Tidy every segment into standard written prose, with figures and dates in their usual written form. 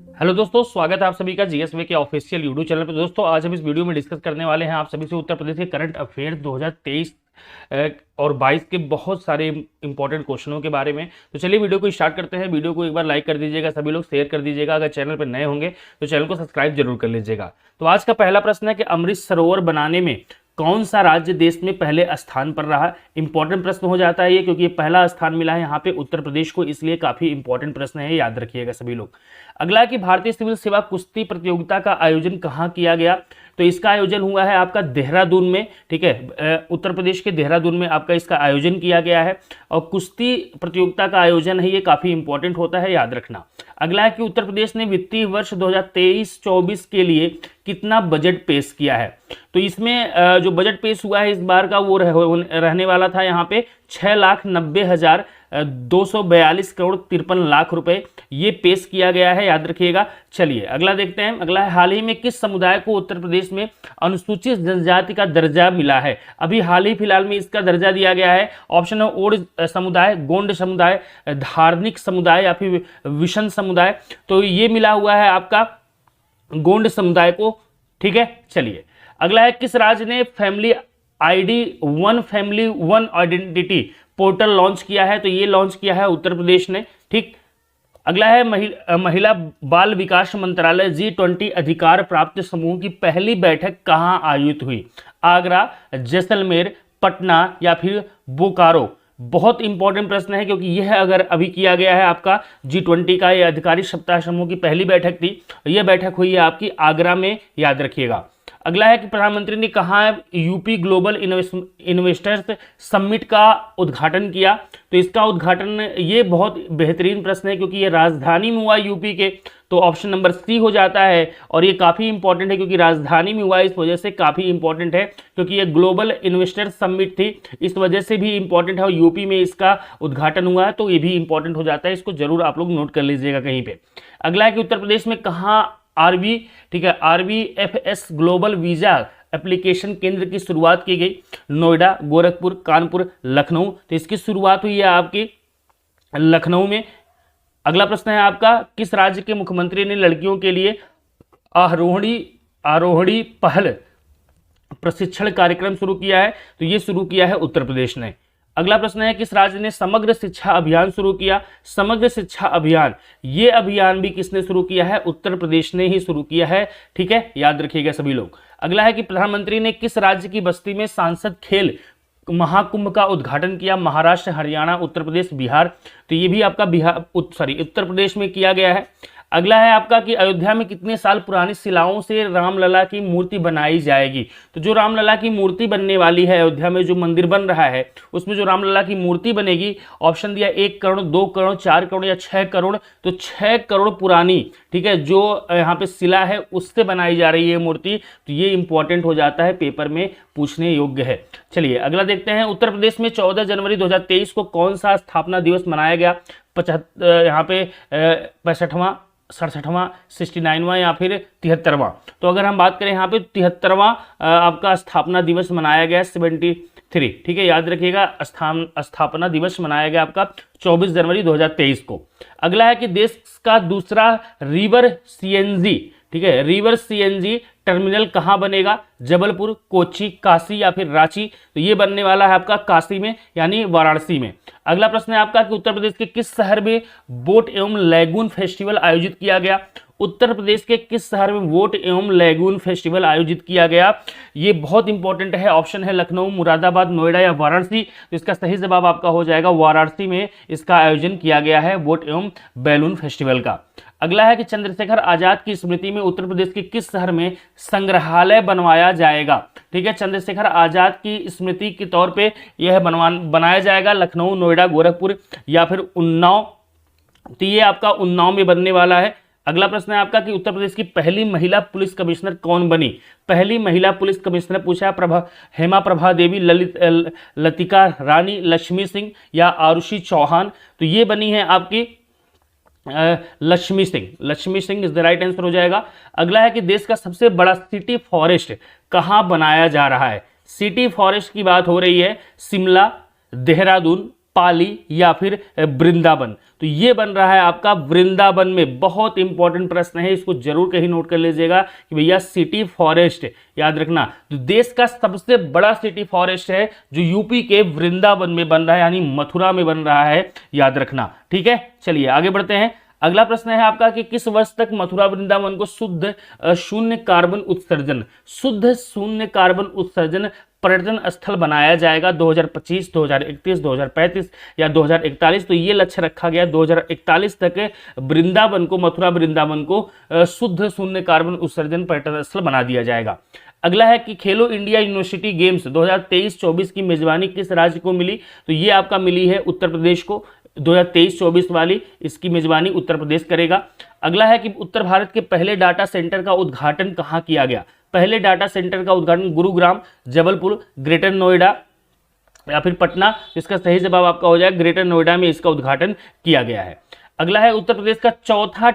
Hello दोस्तों, स्वागत है आप सभी का जीएसवे के ऑफिशियल यूट्यूब चैनल पर। दोस्तों आज हम इस वीडियो में डिस्कस करने वाले हैं आप सभी से उत्तर प्रदेश के करंट अफेयर्स 2023 और 22 के बहुत सारे इंपॉर्टेंट क्वेश्चनों के बारे में। तो चलिए वीडियो को स्टार्ट करते हैं। वीडियो को एक बार लाइक कर दीजिएगा, सभी लोग शेयर कर दीजिएगा। अगर चैनल पर नए होंगे तो चैनल को सब्सक्राइब जरूर कर लीजिएगा। तो आज का पहला प्रश्न है कि अमृत सरोवर बनाने में कौन सा राज्य देश में पहले स्थान पर रहा। इंपॉर्टेंट प्रश्न हो जाता है ये, क्योंकि पहला स्थान मिला है यहाँ पे उत्तर प्रदेश को, इसलिए काफी इंपॉर्टेंट प्रश्न है, याद रखिएगा सभी लोग। अगला कि भारतीय सिविल सेवा कुश्ती प्रतियोगिता का आयोजन कहाँ किया गया। तो इसका आयोजन हुआ है आपका देहरादून में, ठीक है, उत्तर प्रदेश के देहरादून में आपका इसका आयोजन किया गया है। और कुश्ती प्रतियोगिता का आयोजन है ये काफी इंपॉर्टेंट होता है, याद रखना। अगला है कि उत्तर प्रदेश ने वित्तीय वर्ष 2023-24 के लिए कितना बजट पेश किया है। तो इसमें जो बजट पेश हुआ है इस बार का वो रहने वाला था यहाँ पे 6,90,242 करोड़ 53 लाख रुपए ये पेश किया गया है, याद रखिएगा। चलिए अगला देखते हैं। अगला है हाल ही में किस समुदाय को उत्तर प्रदेश में अनुसूचित जनजाति का दर्जा मिला है। अभी हाल ही फिलहाल में इसका दर्जा दिया गया है। ऑप्शन है ओड समुदाय, गोंड समुदाय, धार्मिक समुदाय या फिर विषण समुदाय। तो ये मिला हुआ है आपका गोंड समुदाय को, ठीक है। चलिए अगला है किस राज्य ने family ID one family one identity portal launch किया है। तो ये लॉन्च किया है उत्तर प्रदेश ने, ठीक। अगला है महिला बाल विकास मंत्रालय G20 अधिकार प्राप्त समूह की पहली बैठक कहाँ आयोजित हुई। आगरा, जैसलमेर, पटना या फिर बोकारो। बहुत इंपॉर्टेंट प्रश्न है, क्योंकि यह अगर अभी किया गया है आपका G20 का यह अधिकारी सप्ताह समूह की पहली बैठक थी, यह बैठक हुई है आपकी आगरा में, याद रखिएगा। अगला है कि प्रधानमंत्री ने कहा यूपी ग्लोबल इन्वेस्टर्स समिट का उद्घाटन किया। तो इसका उद्घाटन, ये बहुत बेहतरीन प्रश्न है क्योंकि ये राजधानी में हुआ यूपी के, तो ऑप्शन नंबर सी हो जाता है। और ये काफ़ी इंपॉर्टेंट है क्योंकि राजधानी में हुआ, इस वजह से काफ़ी इंपॉर्टेंट है, क्योंकि ये ग्लोबल इन्वेस्टर्स समिट थी, इस वजह से भी इंपॉर्टेंट है। और यूपी में इसका उद्घाटन हुआ है, तो ये भी इंपॉर्टेंट हो जाता है, इसको जरूर आप लोग नोट कर लीजिएगा कहीं पर। अगला है कि उत्तर प्रदेश में कहाँ आरबी, ठीक है, RBFS ग्लोबल वीजा एप्लीकेशन केंद्र की शुरुआत की गई। नोएडा, गोरखपुर, कानपुर, लखनऊ। तो इसकी शुरुआत हुई है आपकी लखनऊ में। अगला प्रश्न है आपका किस राज्य के मुख्यमंत्री ने लड़कियों के लिए आरोहणी पहल प्रशिक्षण कार्यक्रम शुरू किया है। तो ये शुरू किया है उत्तर प्रदेश ने। अगला प्रश्न है किस राज्य ने समग्र शिक्षा अभियान शुरू किया। समग्र शिक्षा अभियान, ये अभियान भी किसने शुरू किया है, उत्तर प्रदेश ने ही शुरू किया है, ठीक है, याद रखिएगा सभी लोग। अगला है कि प्रधानमंत्री ने किस राज्य की बस्ती में सांसद खेल महाकुंभ का उद्घाटन किया। महाराष्ट्र, हरियाणा, उत्तर प्रदेश, बिहार। तो ये भी आपका उत्तर प्रदेश में किया गया है। अगला है आपका कि अयोध्या में कितने साल पुरानी शिलाओं से रामलला की मूर्ति बनाई जाएगी। तो जो रामलला की मूर्ति बनने वाली है अयोध्या में, जो मंदिर बन रहा है उसमें जो रामलला की मूर्ति बनेगी, ऑप्शन दिया 1 करोड़, 2 करोड़, 4 करोड़ या 6 करोड़। तो 6 करोड़ पुरानी, ठीक है, जो यहाँ पे शिला है उससे बनाई जा रही है मूर्ति। तो ये इंपॉर्टेंट हो जाता है, पेपर में पूछने योग्य है। चलिए अगला देखते हैं। उत्तर प्रदेश में 14 जनवरी 2023 को कौन सा स्थापना दिवस मनाया गया। यहाँ पे 65वां, 67वां, 69वां या फिर 73वां। तो अगर हम बात करें यहाँ पे 73वां आपका स्थापना दिवस मनाया गया, 73, ठीक है, याद रखिएगा। स्थापना दिवस मनाया गया आपका 24 जनवरी 2023 को। अगला है कि देश का दूसरा रिवर CNG, ठीक है, रिवर CNG टर्मिनल कहाँ बनेगा। जबलपुर, कोच्चि, काशी या फिर रांची। तो ये बनने वाला है आपका काशी में, यानी वाराणसी में। अगला प्रश्न है आपका कि उत्तर प्रदेश के किस शहर में बोट एवं लैगून फेस्टिवल आयोजित किया गया। उत्तर प्रदेश के किस शहर में बोट एवं लैगून फेस्टिवल आयोजित किया गया। ये बहुत इंपॉर्टेंट है। ऑप्शन है लखनऊ, मुरादाबाद, नोएडा या वाराणसी। तो इसका सही जवाब आपका हो जाएगा वाराणसी में इसका आयोजन किया गया है बोट एवं बैलून फेस्टिवल का। अगला है कि चंद्रशेखर आजाद की स्मृति में उत्तर प्रदेश के किस शहर में संग्रहालय बनवाया जाएगा। ठीक है, चंद्रशेखर आजाद की स्मृति के तौर पे यह बनाया जाएगा लखनऊ, नोएडा, गोरखपुर या फिर उन्नाव। तो ये आपका उन्नाव में बनने वाला है। अगला प्रश्न है आपका कि उत्तर प्रदेश की पहली महिला पुलिस कमिश्नर कौन बनी। पहली महिला पुलिस कमिश्नर पूछा हेमा प्रभा देवी, लतिका रानी, लक्ष्मी सिंह या आरुषि चौहान। तो ये बनी है आपकी Lakshmi Singh. Lakshmi Singh is the right answer हो जाएगा। अगला है कि देश का सबसे बड़ा सिटी फॉरेस्ट कहाँ बनाया जा रहा है। सिटी फॉरेस्ट की बात हो रही है शिमला, देहरादून, पाली या फिर वृंदावन। तो ये बन रहा है आपका वृंदावन में। बहुत इंपॉर्टेंट प्रश्न है, इसको जरूर कहीं नोट कर लीजिएगा कि भैया सिटी फॉरेस्ट याद रखना। तो देश का सबसे बड़ा सिटी फॉरेस्ट है जो यूपी के वृंदावन में बन रहा है, यानी मथुरा में बन रहा है, याद रखना। ठीक है, चलिए आगे बढ़ते हैं। अगला प्रश्न है आपका कि किस वर्ष तक मथुरा वृंदावन को शुद्ध शून्य कार्बन उत्सर्जन पर्यटन स्थल बनाया जाएगा? 2025, 2031, 2035 या 2041? तो ये लक्ष्य रखा गया 2041 तक वृंदावन को, मथुरा वृंदावन को शुद्ध शून्य कार्बन उत्सर्जन पर्यटन स्थल बना दिया जाएगा। अगला है कि खेलो इंडिया यूनिवर्सिटी गेम्स 2023-24 की मेजबानी किस राज्य को मिली? तो ये आपका मिली है उत्तर प्रदेश को। 2023-24 वाली इसकी मेजबानी उत्तर प्रदेश करेगा। अगला है कि उत्तर भारत के पहले डाटा सेंटर का उद्घाटन कहाँ किया गया? पहले डाटा सेंटर का उद्घाटन गुरुग्राम, जबलपुर, ग्रेटर नोएडा या फिर पटना। इसका सही जवाब आपका हो जाएगा ग्रेटर नोएडा में इसका उद्घाटन किया गया है। अगला है उत्तर प्रदेश का चौथा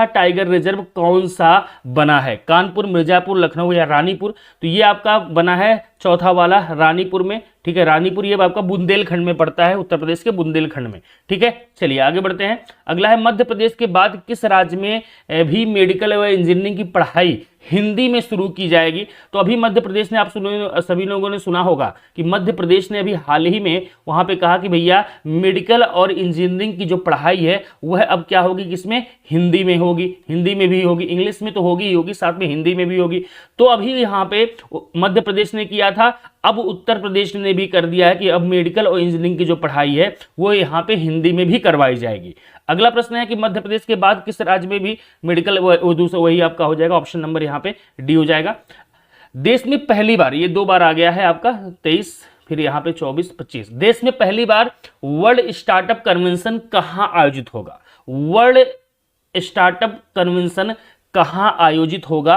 टाइगर रिजर्व कौन सा बना है? कानपुर, मिर्जापुर, लखनऊ या रानीपुर? तो ये आपका बना है चौथा वाला रानीपुर में। ठीक है, रानीपुर ये आपका बुंदेलखंड में पड़ता है, उत्तर प्रदेश के बुंदेलखंड में। ठीक है, चलिए आगे बढ़ते हैं। अगला है मध्य प्रदेश के बाद किस राज्य में भी मेडिकल व इंजीनियरिंग की पढ़ाई हिंदी में शुरू की जाएगी? तो अभी मध्य प्रदेश ने, आप सभी लोगों ने सुना होगा कि मध्य प्रदेश ने अभी हाल ही में वहां पे कहा कि भैया मेडिकल और इंजीनियरिंग की जो पढ़ाई है वह अब क्या होगी, किसमें? हिंदी में होगी। हिंदी में भी होगी, इंग्लिश में तो होगी ही होगी, साथ में हिंदी में भी होगी। तो अभी यहाँ पे मध्य प्रदेश ने किया था, अब उत्तर प्रदेश ने भी कर दिया है कि अब मेडिकल और इंजीनियरिंग की जो पढ़ाई है वो यहाँ पे हिंदी में भी करवाई जाएगी। अगला प्रश्न है कि मध्य प्रदेश के बाद किस राज्य में भी मेडिकल, वही आपका हो जाएगा ऑप्शन नंबर यहाँ पे डी हो जाएगा। देश में पहली बार, ये 2 बार आ गया है आपका 23, फिर यहाँ पे 24-25। देश में पहली बार वर्ल्ड स्टार्टअप कन्वेंशन कहाँ आयोजित होगा? वर्ल्ड स्टार्टअप कन्वेंशन कहाँ आयोजित होगा?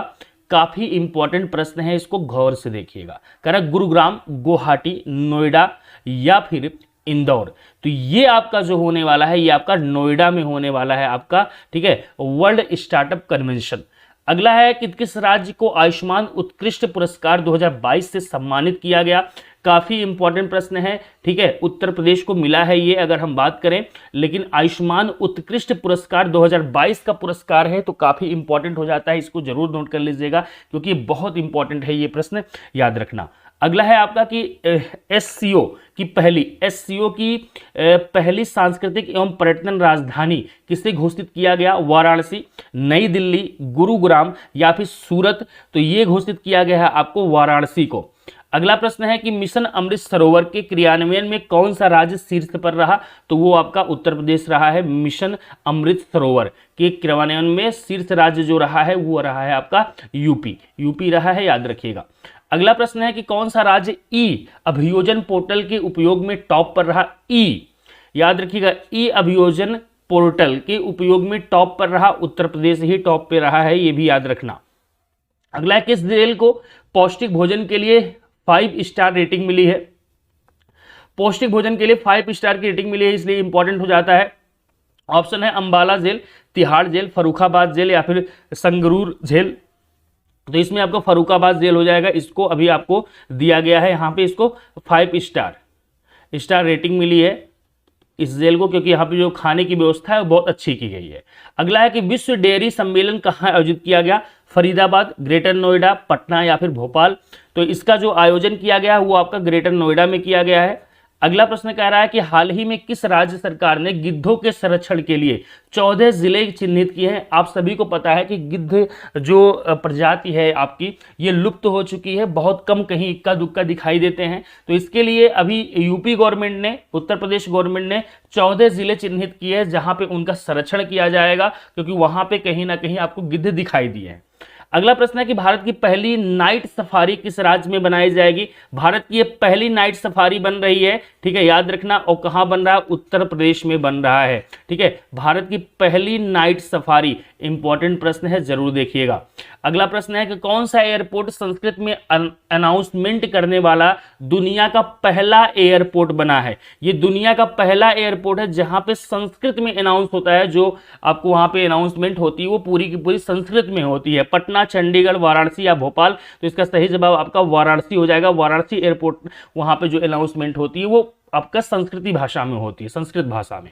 काफी इंपॉर्टेंट प्रश्न है, इसको गौर से देखिएगा। कह रहा गुरुग्राम, गुवाहाटी, नोएडा या फिर इंदौर? तो ये आपका जो होने वाला है ये आपका नोएडा में होने वाला है आपका। ठीक है, वर्ल्ड स्टार्टअप कन्वेंशन। अगला है कि किस राज्य को आयुष्मान उत्कृष्ट पुरस्कार 2022 से सम्मानित किया गया? काफी इंपॉर्टेंट प्रश्न है। ठीक है, उत्तर प्रदेश को मिला है ये अगर हम बात करें, लेकिन आयुष्मान उत्कृष्ट पुरस्कार 2022 का पुरस्कार है तो काफी इंपॉर्टेंट हो जाता है, इसको जरूर नोट कर लीजिएगा क्योंकि बहुत इंपॉर्टेंट है ये प्रश्न, याद रखना। अगला है आपका कि एससीओ की पहली सांस्कृतिक एवं पर्यटन राजधानी किसे घोषित किया गया? वाराणसी, नई दिल्ली, गुरुग्राम या फिर सूरत? तो ये घोषित किया गया है आपको वाराणसी को। अगला प्रश्न है कि मिशन अमृत सरोवर के क्रियान्वयन में कौन सा राज्य शीर्ष पर रहा? तो वो आपका उत्तर प्रदेश रहा है। मिशन अमृत सरोवर के क्रियान्वयन में शीर्ष राज्य जो रहा है वो रहा है आपका यूपी रहा है, याद रखिएगा। अगला प्रश्न है कि कौन सा राज्य ई अभियोजन पोर्टल के उपयोग में टॉप पर रहा? याद रखिएगा, ई अभियोजन पोर्टल के उपयोग में टॉप पर रहा, उत्तर प्रदेश ही टॉप पे रहा है, ये भी याद रखना। अगला है किस जेल को पौष्टिक भोजन के लिए 5 स्टार रेटिंग मिली है? पौष्टिक भोजन के लिए 5 स्टार की रेटिंग मिली है, इसलिए इंपॉर्टेंट हो जाता है। ऑप्शन है Ambala jail, Tihar jail, Farrukhabad jail या फिर संगरूर जेल। तो इसमें आपको फर्रुखाबाद जेल हो जाएगा, इसको अभी आपको दिया गया है यहाँ पे, इसको 5 स्टार रेटिंग मिली है इस जेल को, क्योंकि यहाँ पे जो खाने की व्यवस्था है वो बहुत अच्छी की गई है। अगला है कि विश्व डेयरी सम्मेलन कहाँ आयोजित किया गया? फरीदाबाद, ग्रेटर नोएडा, पटना या फिर भोपाल? तो इसका जो आयोजन किया गया है वो आपका ग्रेटर नोएडा में किया गया है। अगला प्रश्न कह रहा है कि हाल ही में किस राज्य सरकार ने गिद्धों के संरक्षण के लिए 14 जिले चिन्हित किए हैं? आप सभी को पता है कि गिद्ध जो प्रजाति है आपकी ये लुप्त हो चुकी है, बहुत कम कहीं इक्का दुक्का दिखाई देते हैं। तो इसके लिए अभी यूपी गवर्नमेंट ने, उत्तर प्रदेश गवर्नमेंट ने 14 जिले चिन्हित किए हैं जहां पे उनका संरक्षण किया जाएगा, क्योंकि वहां पे कहीं ना कहीं आपको गिद्ध दिखाई दिए हैं। अगला प्रश्न है कि भारत की पहली नाइट सफारी किस राज्य में बनाई जाएगी? भारत की ये पहली नाइट सफारी बन रही है, ठीक है, याद रखना। और कहाँ बन रहा है? उत्तर प्रदेश में बन रहा है, ठीक है। भारत की पहली नाइट सफारी, इंपॉर्टेंट प्रश्न है, जरूर देखिएगा। अगला प्रश्न है कि कौन सा एयरपोर्ट संस्कृत में अनाउंसमेंट करने वाला दुनिया का पहला एयरपोर्ट बना है? ये दुनिया का पहला एयरपोर्ट है जहां पे संस्कृत में अनाउंस होता है, जो आपको वहां पे अनाउंसमेंट होती है वो पूरी की पूरी संस्कृत में होती है। पटना पटना, चंडीगढ़, वाराणसी या भोपाल? तो इसका सही जवाब आपका वाराणसी हो जाएगा। वाराणसी एयरपोर्ट, वहां पे जो अनाउंसमेंट होती है वो आपका संस्कृति भाषा में होती है, संस्कृत भाषा में।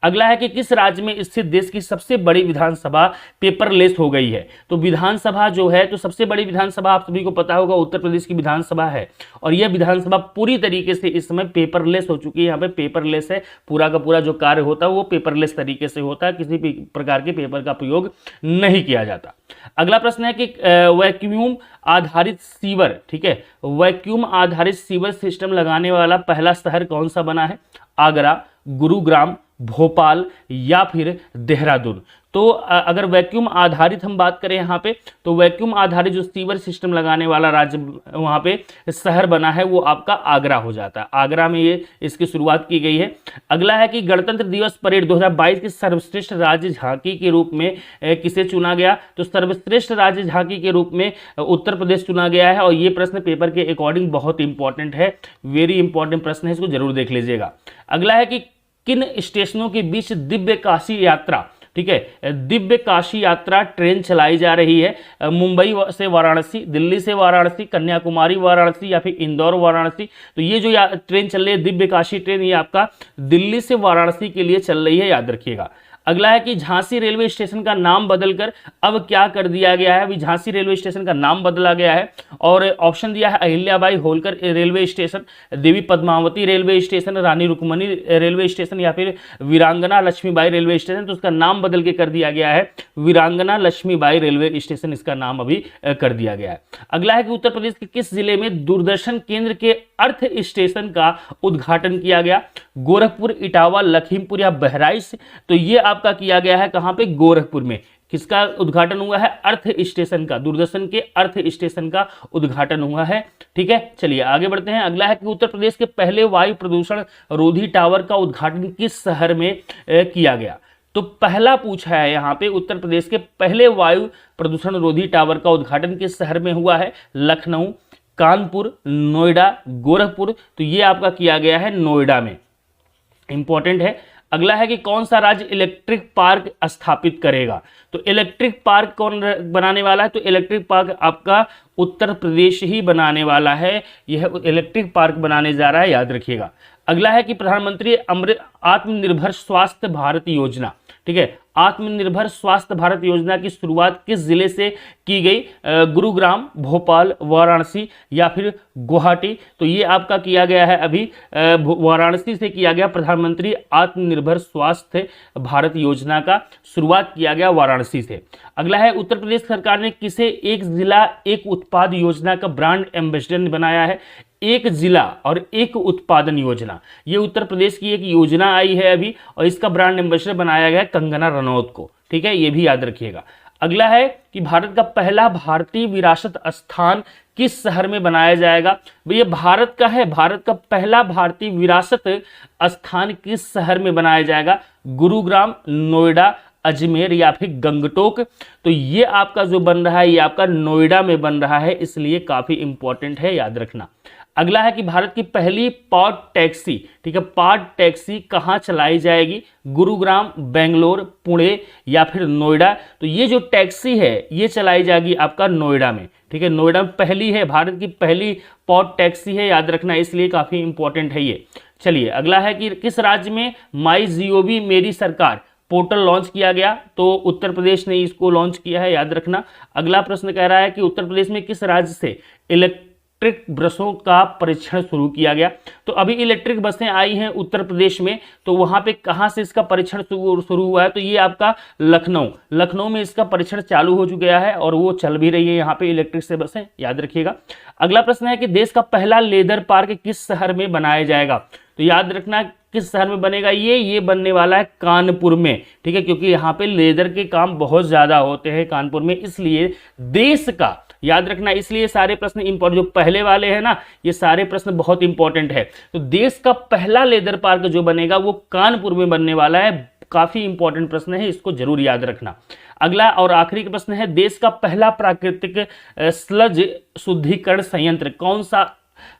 अगला है कि किस राज्य में स्थित देश की सबसे बड़ी विधानसभा पेपरलेस हो गई है? तो विधानसभा जो है, तो सबसे बड़ी विधानसभा आप सभी को पता होगा उत्तर प्रदेश की विधानसभा है, और यह विधानसभा पूरी तरीके से इस समय पेपरलेस हो चुकी है। यहाँ पे पेपरलेस है, पूरा का पूरा जो कार्य होता है वो पेपरलेस तरीके से होता है, किसी भी प्रकार के पेपर का प्रयोग नहीं किया जाता। अगला प्रश्न है कि वैक्यूम आधारित सीवर, ठीक है, वैक्यूम आधारित सीवर सिस्टम लगाने वाला पहला शहर कौन सा बना है? आगरा, गुरुग्राम, भोपाल या फिर देहरादून? तो अगर वैक्यूम आधारित हम बात करें यहाँ पे, तो वैक्यूम आधारित जो सीवर सिस्टम लगाने वाला राज्य वहाँ पे शहर बना है वो आपका आगरा हो जाता है। आगरा में ये इसकी शुरुआत की गई है। अगला है कि गणतंत्र दिवस परेड 2022 की सर्वश्रेष्ठ राज्य झांकी के रूप में किसे चुना गया? तो सर्वश्रेष्ठ राज्य झांकी के रूप में उत्तर प्रदेश चुना गया है, और ये प्रश्न पेपर के अकॉर्डिंग बहुत इंपॉर्टेंट है, वेरी इंपॉर्टेंट प्रश्न है, इसको जरूर देख लीजिएगा। अगला है कि किन स्टेशनों के बीच दिव्य काशी यात्रा, ठीक है, दिव्य काशी यात्रा ट्रेन चलाई जा रही है? मुंबई से वाराणसी, दिल्ली से वाराणसी, कन्याकुमारी वाराणसी या फिर इंदौर वाराणसी? तो ये जो ट्रेन चल रही है दिव्य काशी ट्रेन, ये आपका दिल्ली से वाराणसी के लिए चल रही है, याद रखिएगा। अगला है कि झांसी रेलवे स्टेशन का नाम बदलकर अब क्या कर दिया गया है? अभी झांसी रेलवे स्टेशन का नाम बदला गया है, और ऑप्शन दिया है अहिल्याबाई होलकर रेलवे स्टेशन, देवी पद्मावती रेलवे स्टेशन, रानी रुक्मणी रेलवे स्टेशन या फिर वीरांगना लक्ष्मीबाई रेलवे स्टेशन। तो उसका नाम बदल के कर दिया गया है वीरांगना लक्ष्मीबाई रेलवे स्टेशन, इसका नाम अभी कर दिया गया है। अगला है कि उत्तर प्रदेश के किस जिले में दूरदर्शन केंद्र के अर्थ स्टेशन का उद्घाटन किया गया? गोरखपुर, इटावा, लखीमपुर या बहराइच? तो ये आपका किया गया है कहां पे? गोरखपुर में। किसका उद्घाटन हुआ है? अर्थ स्टेशन का, दूरदर्शन के अर्थ स्टेशन का उद्घाटन हुआ है। ठीक है, चलिए आगे बढ़ते हैं। अगला है कि उत्तर प्रदेश के पहले वायु प्रदूषण रोधी टावर का उद्घाटन किस शहर में किया गया? तो पहला पूछा है यहाँ पे, उत्तर प्रदेश के पहले वायु प्रदूषण रोधी टावर का उद्घाटन किस शहर में हुआ है? लखनऊ, कानपुर, नोएडा, गोरखपुर? तो ये आपका किया गया है नोएडा में, इंपॉर्टेंट है। अगला है कि कौन सा राज्य इलेक्ट्रिक पार्क स्थापित करेगा? तो इलेक्ट्रिक पार्क कौन बनाने वाला है? तो इलेक्ट्रिक पार्क आपका उत्तर प्रदेश ही बनाने वाला है, यह इलेक्ट्रिक पार्क बनाने जा रहा है, याद रखिएगा। अगला है कि प्रधानमंत्री आत्मनिर्भर स्वास्थ्य भारत योजना, ठीक है, आत्मनिर्भर स्वास्थ्य भारत योजना की शुरुआत किस जिले से की गई? गुरुग्राम, भोपाल, वाराणसी या फिर गुवाहाटी? तो ये आपका किया गया है अभी वाराणसी से किया गया। प्रधानमंत्री आत्मनिर्भर स्वास्थ्य भारत योजना का शुरुआत किया गया वाराणसी से। अगला है उत्तर प्रदेश सरकार ने किसे एक जिला एक उत्पाद योजना का ब्रांड एम्बेसडर बनाया है? एक जिला और एक उत्पादन योजना, ये उत्तर प्रदेश की एक योजना आई है अभी, और इसका ब्रांड एम्बेसडर बनाया गया है कंगना रनौत को। ठीक है, ये भी याद रखिएगा। अगला है कि भारत का पहला भारतीय विरासत स्थान किस शहर में बनाया जाएगा? ये भारत का है, भारत का पहला भारतीय विरासत स्थान किस शहर में बनाया जाएगा? गुरुग्राम, नोएडा, अजमेर या फिर गंगटोक? तो ये आपका जो बन रहा है ये आपका नोएडा में बन रहा है, इसलिए काफी इंपॉर्टेंट है, याद रखना। अगला है कि भारत की पहली पॉड टैक्सी, ठीक है, पॉड टैक्सी कहाँ चलाई जाएगी? गुरुग्राम, बेंगलोर, पुणे या फिर नोएडा? तो ये जो टैक्सी है ये चलाई जाएगी आपका नोएडा में। ठीक है, नोएडा में पहली है, भारत की पहली पॉड टैक्सी है, याद रखना, इसलिए काफी इंपॉर्टेंट है ये। चलिए अगला है कि किस राज्य में माई जीओवी मेरी सरकार पोर्टल लॉन्च किया गया? तो उत्तर प्रदेश ने इसको लॉन्च किया है, याद रखना। अगला प्रश्न कह रहा है कि उत्तर प्रदेश में किस राज्य से इलेक्ट्रिक बसों का परीक्षण शुरू किया गया? तो अभी इलेक्ट्रिक बसें आई हैं उत्तर प्रदेश में, तो वहां पे कहां से इसका परीक्षण शुरू हुआ है? तो ये आपका लखनऊ में इसका परीक्षण चालू हो चुका है, और वो चल भी रही है यहाँ पे इलेक्ट्रिक से बसें, याद रखिएगा। अगला प्रश्न है कि देश का पहला लेदर पार्क किस शहर में बनाया जाएगा? तो याद रखना किस शहर में बनेगा ये बनने वाला है कानपुर में। ठीक है, क्योंकि यहाँ पे लेदर के काम बहुत ज्यादा होते हैं कानपुर में, इसलिए देश का, याद रखना, इसलिए सारे प्रश्न इंपॉर्टेंट, जो पहले वाले हैं ना ये सारे प्रश्न बहुत इंपॉर्टेंट है। तो देश का पहला लेदर पार्क जो बनेगा वो कानपुर में बनने वाला है, काफी इंपॉर्टेंट प्रश्न है, इसको जरूर याद रखना। अगला और आखिरी प्रश्न है, देश का पहला प्राकृतिक स्लज शुद्धिकरण संयंत्र कौन सा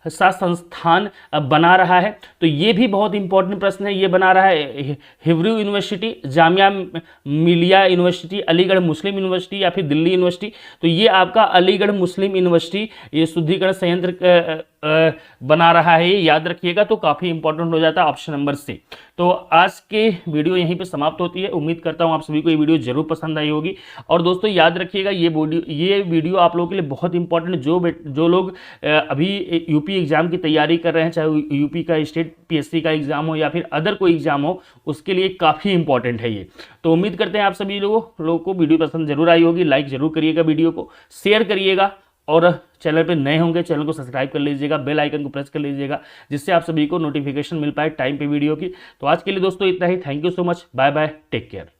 सा संस्थान बना रहा है? तो ये भी बहुत इंपॉर्टेंट प्रश्न है। ये बना रहा है Hebrew university, Jamia Millia university, Aligarh मुस्लिम यूनिवर्सिटी या फिर दिल्ली यूनिवर्सिटी? तो ये आपका अलीगढ़ मुस्लिम यूनिवर्सिटी ये शुद्धिकरण संयंत्र बना रहा है, ये याद रखिएगा। तो काफ़ी इंपॉर्टेंट हो जाता है ऑप्शन नंबर सी। तो आज के वीडियो यहीं पे समाप्त होती है। उम्मीद करता हूँ आप सभी को ये वीडियो जरूर पसंद आई होगी। और दोस्तों याद रखिएगा ये वीडियो आप लोगों के लिए बहुत इंपॉर्टेंट, जो लोग अभी यूपी एग्जाम की तैयारी कर रहे हैं, चाहे यूपी का स्टेट पीएससी का एग्जाम हो या फिर अदर कोई एग्जाम हो, उसके लिए काफ़ी इंपॉर्टेंट है ये। तो उम्मीद करते हैं आप सभी लोगों को वीडियो पसंद जरूर आई होगी। लाइक जरूर करिएगा, वीडियो को शेयर करिएगा, और चैनल पे नए होंगे चैनल को सब्सक्राइब कर लीजिएगा, बेल आइकन को प्रेस कर लीजिएगा, जिससे आप सभी को नोटिफिकेशन मिल पाए टाइम पे वीडियो की। तो आज के लिए दोस्तों इतना ही। Thank you so much, bye bye, take care.